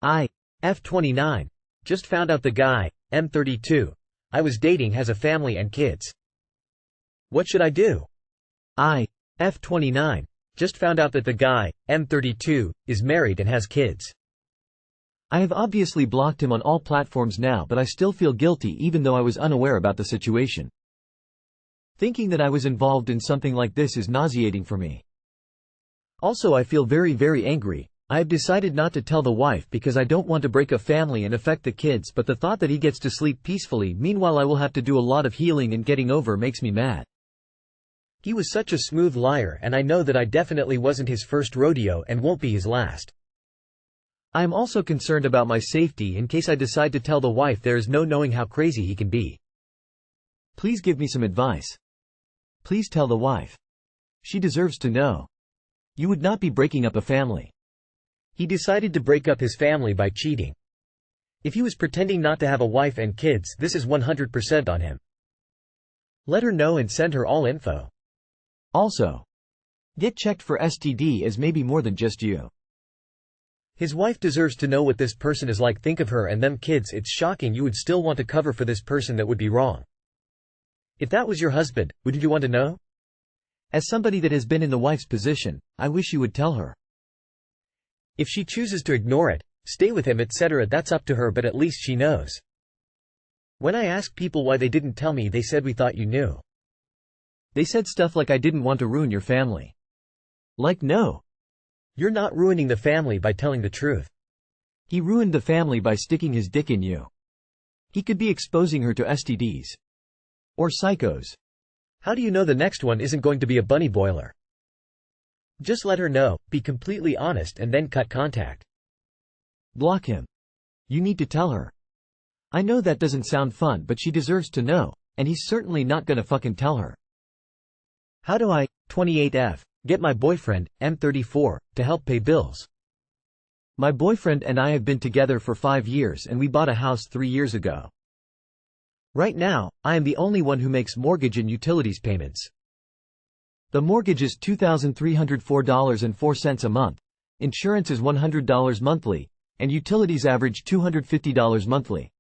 I, F29. Just found out the guy, M32, I was dating has a family and kids. What should I do? I, F29. Just found out that the guy, M32, is married and has kids. I have obviously blocked him on all platforms now, but I still feel guilty even though I was unaware about the situation. Thinking that I was involved in something like this is nauseating for me. Also, I feel very angry. I have decided not to tell the wife because I don't want to break a family and affect the kids, but the thought that he gets to sleep peacefully meanwhile I will have to do a lot of healing and getting over makes me mad. He was such a smooth liar, and I know that I definitely wasn't his first rodeo and won't be his last. I am also concerned about my safety in case I decide to tell the wife. There is no knowing how crazy he can be. Please give me some advice. Please tell the wife. She deserves to know. You would not be breaking up a family. He decided to break up his family by cheating. If he was pretending not to have a wife and kids, this is 100% on him. Let her know and send her all info. Also, get checked for STD, as maybe more than just you. His wife deserves to know what this person is like. Think of her and them kids. It's shocking you would still want to cover for this person. That would be wrong. If that was your husband, wouldn't you want to know? As somebody that has been in the wife's position, I wish you would tell her. If she chooses to ignore it, stay with him, etc., that's up to her, but at least she knows. When I asked people why they didn't tell me, they said we thought you knew. They said stuff like I didn't want to ruin your family. Like, no. You're not ruining the family by telling the truth. He ruined the family by sticking his dick in you. He could be exposing her to STDs. Or psychos. How do you know the next one isn't going to be a bunny boiler? Just let her know, be completely honest, and then cut contact. Block him. You need to tell her. I know that doesn't sound fun, but she deserves to know, and he's certainly not gonna fucking tell her. How do I, 28F, get my boyfriend, M34, to help pay bills? My boyfriend and I have been together for 5 years and we bought a house 3 years ago. Right now, I am the only one who makes mortgage and utilities payments. The mortgage is $2,304.04 a month, insurance is $100 monthly, and utilities average $250 monthly.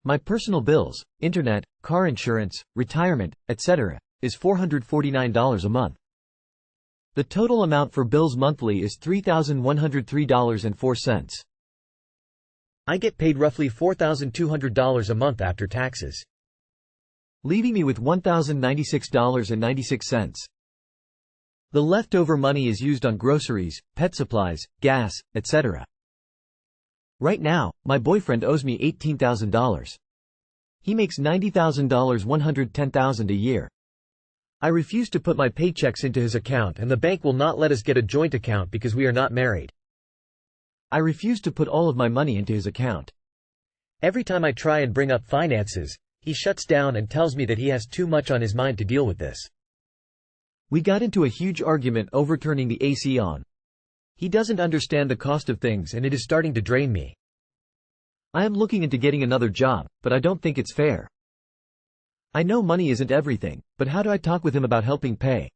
My personal bills, internet, car insurance, retirement, etc., is $449 a month. The total amount for bills monthly is $3,103.04. I get paid roughly $4,200 a month after taxes, leaving me with $1,096.96. The leftover money is used on groceries, pet supplies, gas, etc. Right now, my boyfriend owes me $18,000. He makes $90,000, $110,000 a year. I refuse to put my paychecks into his account, and the bank will not let us get a joint account because we are not married. I refuse to put all of my money into his account. Every time I try and bring up finances, he shuts down and tells me that he has too much on his mind to deal with this. We got into a huge argument over turning the AC on. He doesn't understand the cost of things and it is starting to drain me. I am looking into getting another job, but I don't think it's fair. I know money isn't everything, but how do I talk with him about helping pay?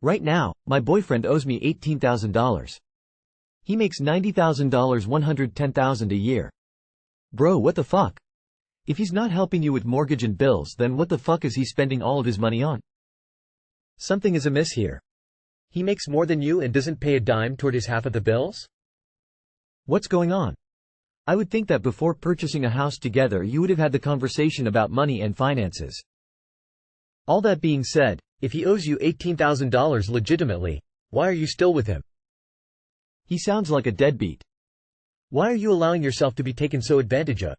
Right now, my boyfriend owes me $18,000. He makes $90,000, $110,000 a year. Bro, what the fuck? If he's not helping you with mortgage and bills, then what the fuck is he spending all of his money on? Something is amiss here. He makes more than you and doesn't pay a dime toward his half of the bills? What's going on? I would think that before purchasing a house together you would have had the conversation about money and finances. All that being said, if he owes you $18,000 legitimately, why are you still with him? He sounds like a deadbeat. Why are you allowing yourself to be taken so advantage of?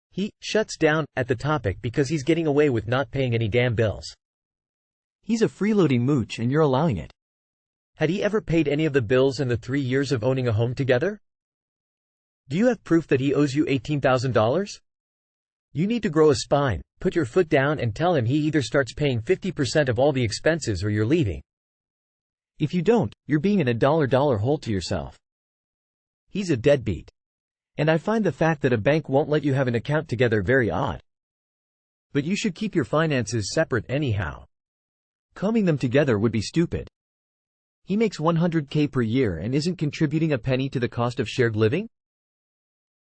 He shuts down at the topic because he's getting away with not paying any damn bills. He's a freeloading mooch and you're allowing it. Had he ever paid any of the bills in the 3 years of owning a home together? Do you have proof that he owes you $18,000? You need to grow a spine, put your foot down and tell him he either starts paying 50% of all the expenses or you're leaving. If you don't, you're being in a dollar hole to yourself. He's a deadbeat. And I find the fact that a bank won't let you have an account together very odd. But you should keep your finances separate anyhow. Combing them together would be stupid. He makes $100K per year and isn't contributing a penny to the cost of shared living?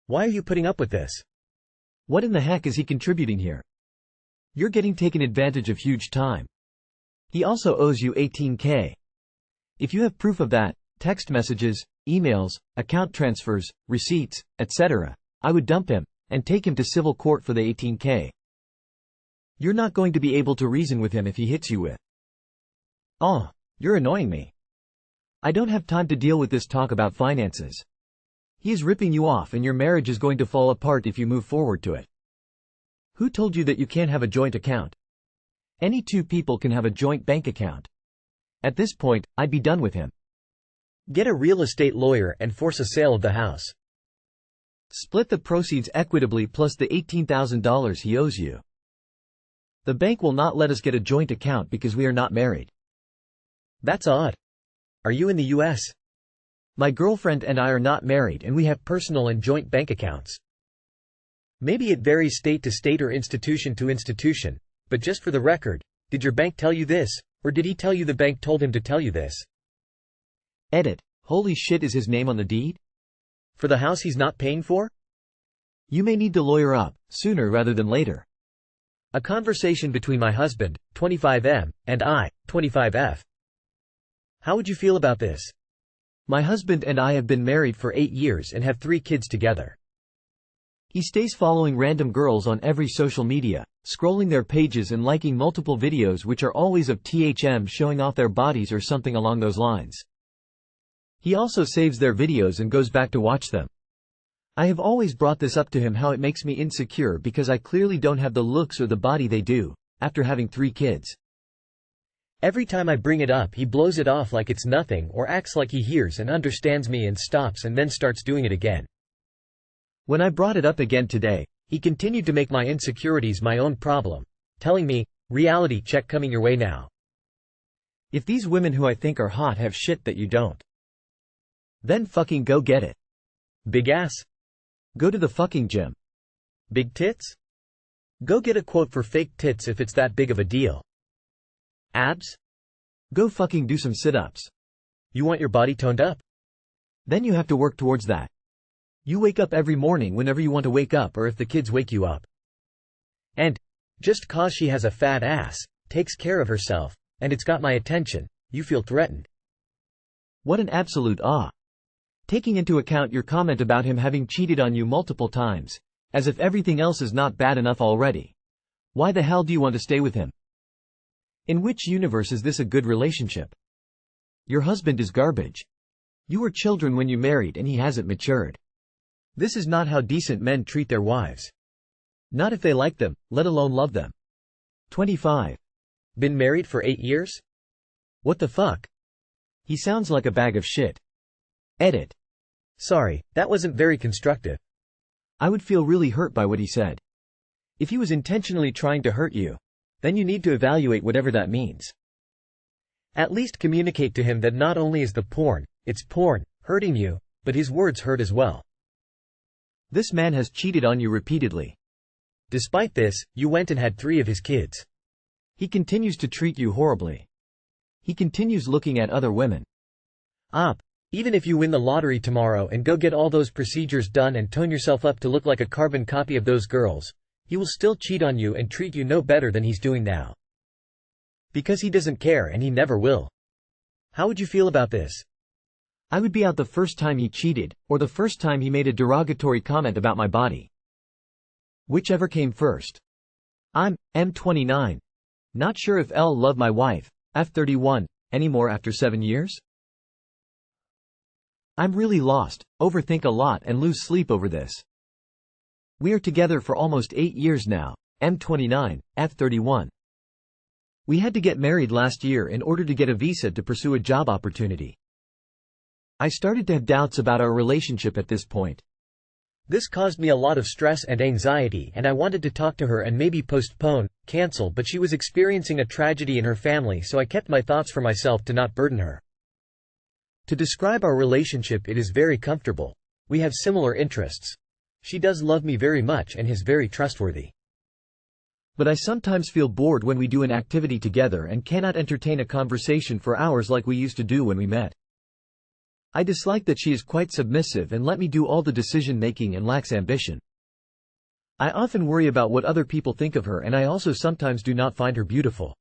Why are you putting up with this? What in the heck is he contributing here? You're getting taken advantage of huge time. He also owes you $18K. If you have proof of that, text messages, emails, account transfers, receipts, etc., I would dump him and take him to civil court for the $18K. You're not going to be able to reason with him if he hits you with, "Oh, you're annoying me. I don't have time to deal with this talk about finances." He is ripping you off and your marriage is going to fall apart if you move forward to it. Who told you that you can't have a joint account? Any two people can have a joint bank account. At this point, I'd be done with him. Get a real estate lawyer and force a sale of the house. Split the proceeds equitably plus the $18,000 he owes you. The bank will not let us get a joint account because we are not married. That's odd. Are you in the US? My girlfriend and I are not married and we have Personal and joint bank accounts. Maybe it varies state to state or institution to institution, but just for the record, did your bank tell you this, or did he tell you the bank told him to tell you this? Edit. Holy shit, is his name on the deed? For the house he's not paying for? You may need to lawyer up, sooner rather than later. A conversation between my husband, 25M, and I, 25F. How would you feel about this? My husband and I have been married for 8 years and have 3 kids together. He stays following random girls on every social media, scrolling their pages and liking multiple videos which are always of THM showing off their bodies or something along those lines. He also saves their videos and goes back to watch them. I have always brought this up to him how it makes me insecure because I clearly don't have the looks or the body they do, after having 3 kids. Every time I bring it up he blows it off like it's nothing or acts like he hears and understands me and stops and then starts doing it again. When I brought it up again today, he continued to make my insecurities my own problem, telling me, "Reality check coming your way now. If these women who I think are hot have shit that you don't, then fucking go get it. Big ass? Go to the fucking gym. Big tits? Go get a quote for fake tits if it's that big of a deal. Abs? Go fucking do some sit-ups. You want your body toned up? Then you have to work towards that. You wake up every morning whenever you want to wake up or if the kids wake you up. And, just cause she has a fat ass, takes care of herself, and it's got my attention, you feel threatened." What an absolute awe. Taking into account your comment about him having cheated on you multiple times, as if everything else is not bad enough already. Why the hell do you want to stay with him? In which universe is this a good relationship? Your husband is garbage. You were children when you married and he hasn't matured. This is not how decent men treat their wives. Not if they like them, let alone love them. 25. Been married for 8 years? What the fuck? He sounds like a bag of shit. Edit. Sorry, that wasn't very constructive. I would feel really hurt by what he said. If he was intentionally trying to hurt you, then you need to evaluate whatever that means. At least communicate to him that not only is the porn, it's porn, hurting you, but his words hurt as well. This man has cheated on you repeatedly. Despite this, you went and had 3 of his kids. He continues to treat you horribly. He continues looking at other women. Even if you win the lottery tomorrow and go get all those procedures done and tone yourself up to look like a carbon copy of those girls, he will still cheat on you and treat you no better than he's doing now. Because he doesn't care and he never will. How would you feel about this? I would be out the first time he cheated, or the first time he made a derogatory comment about my body. Whichever came first. I'm M29. Not sure if L love my wife, F31, anymore after 7 years? I'm really lost, overthink a lot and lose sleep over this. We are together for almost 8 years now, M29, F31. We had to get married last year in order to get a visa to pursue a job opportunity. I started to have doubts about our relationship at this point. This caused me a lot of stress and anxiety and I wanted to talk to her and maybe postpone, cancel, but she was experiencing a tragedy in her family, so I kept my thoughts for myself to not burden her. To describe our relationship, it is very comfortable. We have similar interests. She does love me very much and is very trustworthy. But I sometimes feel bored when we do an activity together and cannot entertain a conversation for hours like we used to do when we met. I dislike that she is quite submissive and let me do all the decision-making and lacks ambition. I often worry about what other people think of her, and I also sometimes do not find her beautiful.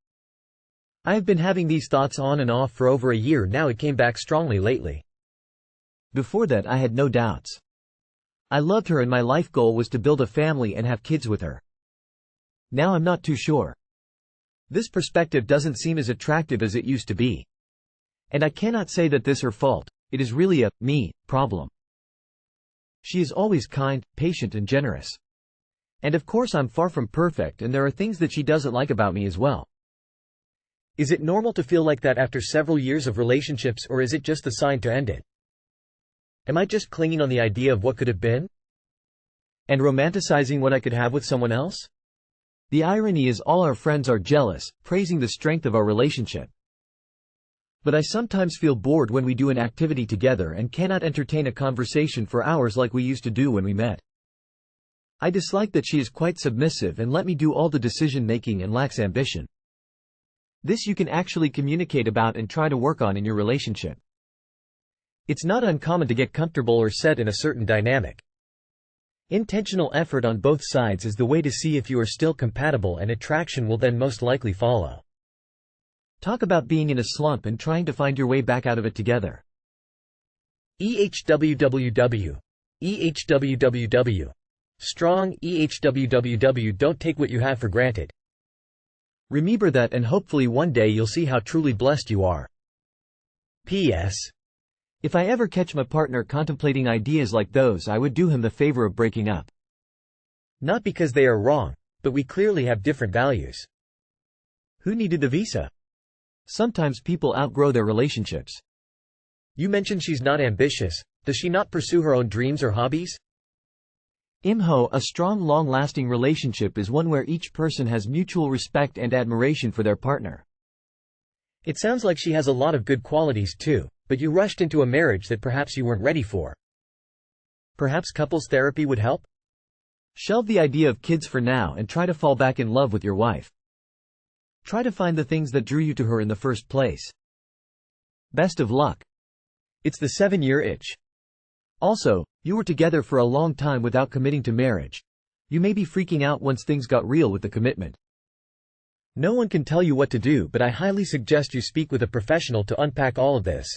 I have been having these thoughts on and off for over a year now. It came back strongly lately. Before that I had no doubts. I loved her and my life goal was to build a family and have kids with her. Now I'm not too sure. This perspective doesn't seem as attractive as it used to be. And I cannot say that this is her fault, it is really a me problem. She is always kind, patient and generous. And of course I'm far from perfect and there are things that she doesn't like about me as well. Is it normal to feel like that after several years of relationships, or is it just the sign to end it? Am I just clinging on the idea of what could have been? And romanticizing what I could have with someone else? The irony is all our friends are jealous, praising the strength of our relationship. But I sometimes feel bored when we do an activity together and cannot entertain a conversation for hours like we used to do when we met. I dislike that she is quite submissive and let me do all the decision-making and lacks ambition. This you can actually communicate about and try to work on in your relationship. It's not uncommon to get comfortable or set in a certain dynamic. Intentional effort on both sides is the way to see if you are still compatible, and attraction will then most likely follow. Talk about being in a slump and trying to find your way back out of it together. EHWWW. EHWWW. Strong EHWWW. Don't take what you have for granted. Remember that, and hopefully one day you'll see how truly blessed you are. P.S. If I ever catch my partner contemplating ideas like those, I would do him the favor of breaking up. Not because they are wrong, but we clearly have different values. Who needed the visa? Sometimes people outgrow their relationships. You mentioned she's not ambitious. Does she not pursue her own dreams or hobbies? Imho, a strong long-lasting relationship is one where each person has mutual respect and admiration for their partner. It sounds like she has a lot of good qualities too, but you rushed into a marriage that perhaps you weren't ready for. Perhaps couples therapy would help? Shelve the idea of kids for now and try to fall back in love with your wife. Try to find the things that drew you to her in the first place. Best of luck. It's the 7-year itch. Also, you were together for a long time without committing to marriage. You may be freaking out once things got real with the commitment. No one can tell you what to do, but I highly suggest you speak with a professional to unpack all of this.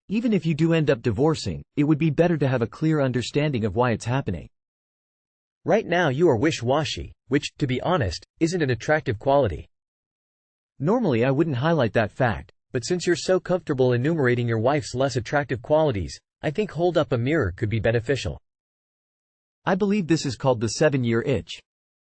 Even if you do end up divorcing, it would be better to have a clear understanding of why it's happening. Right now you are wish-washy, which, to be honest, isn't an attractive quality. Normally I wouldn't highlight that fact, but since you're so comfortable enumerating your wife's less attractive qualities, I think hold up a mirror could be beneficial. I believe this is called the 7-year itch.